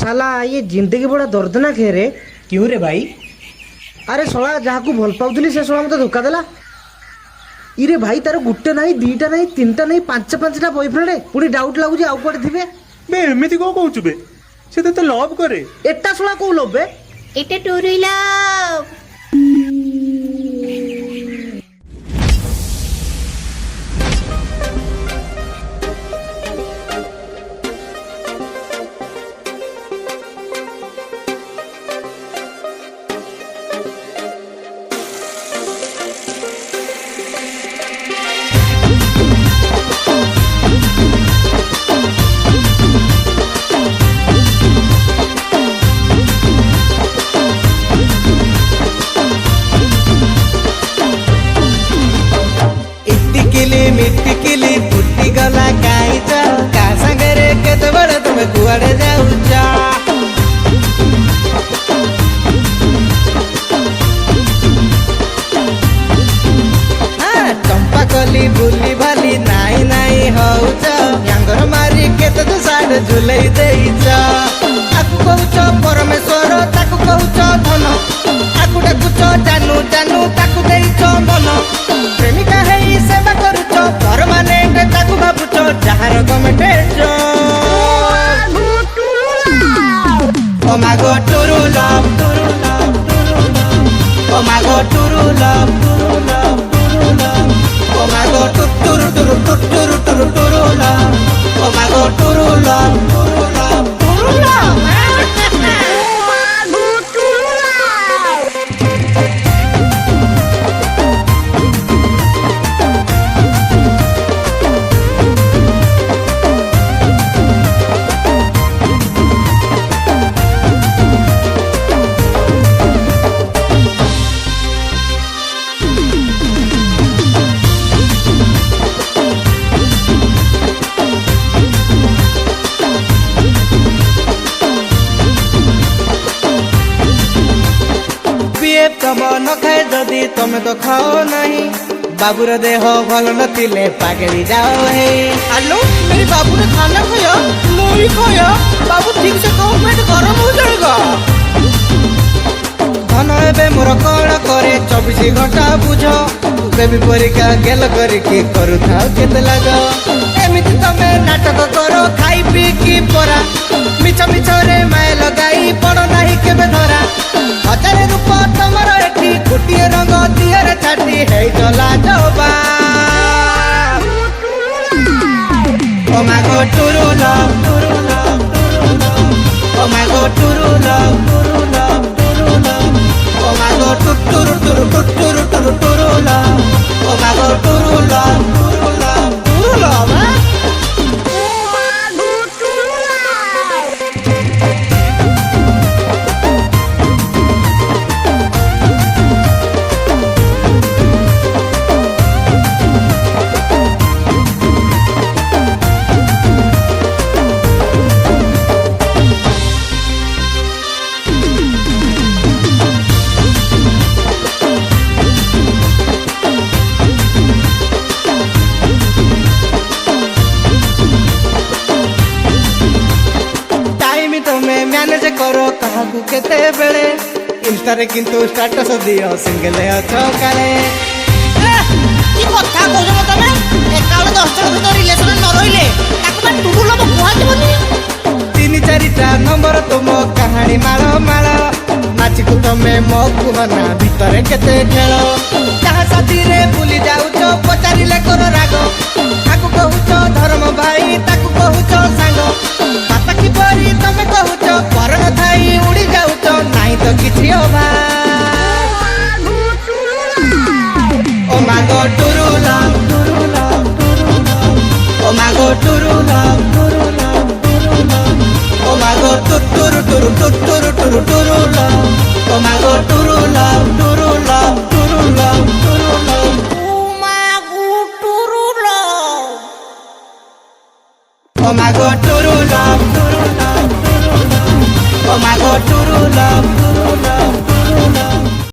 साला ये जिंदगी बड़ा दर्दनाक है रे। क्यों रे भाई? अरे शला जहाँ को भल पाउली से शला मत धोखा देला। इरे भाई तार गुटे नहीं दीटा नहीं तीनटा नहीं पांच पांचटा बॉयफ्रेंड पुणी डाउट लगुच आउ कुआडे थिबे। बे एमिति को कहउछु बे? से तो लव करे। एटा शला को लव बे? এটা টুরুই লাভ। मिटिकिली फुटी गला काईच का संगरे केते बड़ तुमे कुआडे जाउचा। चंपा कली बुली भाली नाई नाई हौच यांगर मारी केते तो साड झुलई देइच। आकु कहउच परमेश्वर ताकु कहउच धन आकु डाकुच जानू जानू ताकु देइच मन। प्रेमिका हेई सेवा करुच परमानेंट ताकु भाबुच जहार गमेटेज। ओ मागो टुरु लव टुरु लव टुरु लव। ओ मागो टुरु लव टुरु लव टुरु लव। ओ मागो टुरु टुरु टुरु टुरु टुरु लव। ओ मागो टुरु लव टुरु लव टुरु लव। तब न खाए जदि तमे तो खाओ नहीं बाबूर देह भल नथिले पागली जाओ है। हेलो मेरी बाबू ने खाना खाया मु भी खाया बाबू ठीक से कहो पेट गरम हो जाएगा। धन एबे मोर कण करे 24 घंटा बुझ बेबी परीक्षा गेल करके करू थाओ केते लाग। एमिति तमे नाटक करो खाई पी की परा मिछ मिछ रे माय लगाई पड़ो नाही केबे धरा। हजार रूप तमर एठी गोटिए रंग दियर छाटी है चला जबा। ओ मागो टुरु लव टुरु लव टुरु लव। ओ मागो टुरु लव टुरु लव टुरु लव। ओ मागो टुरु टुरु टुरु टुरु टुरु लव। ओ मागो टुरु लव टुरु लव टुरु लव। मैनेज करो काहाकू केते बेले इंस्टारे किंतु स्टेटस दियो सिंगल अछो काले। কি কথা কইছো তবে? একালে 10 জন ভিতর রিলেশন ন রইলে তাকু বা টুটু লব কুয়া দিবনি। 3-4টা नंबर तुम कहानी मालो मालो नाचिकु तमे मो कुहना भितरे केते खेलो। जहाँ साथी रे भूली जाउछो पचारिले करो राग ताकू कहूछो धर्म भाई ताकू कहूछो सांग। बाता की परी तमे कहूछो पर न थाई उड़ी जाउछो नाही तो किछि होबा। ओ मागो टुरु लव टुरु लव टुरु लव। ओ मागो टुरु लव टुरु लव टुरु लव। ओ मागो टुरु टुरु टुरु टुरु टुरु लव। ओ मागो टुरु लव टुरु लव टुरु लव टुरु लव। ও মাগো টুরু লাভ। ओ मागो टुरु लव टुरु लव टुरु लव। ओ मागो टुरु लव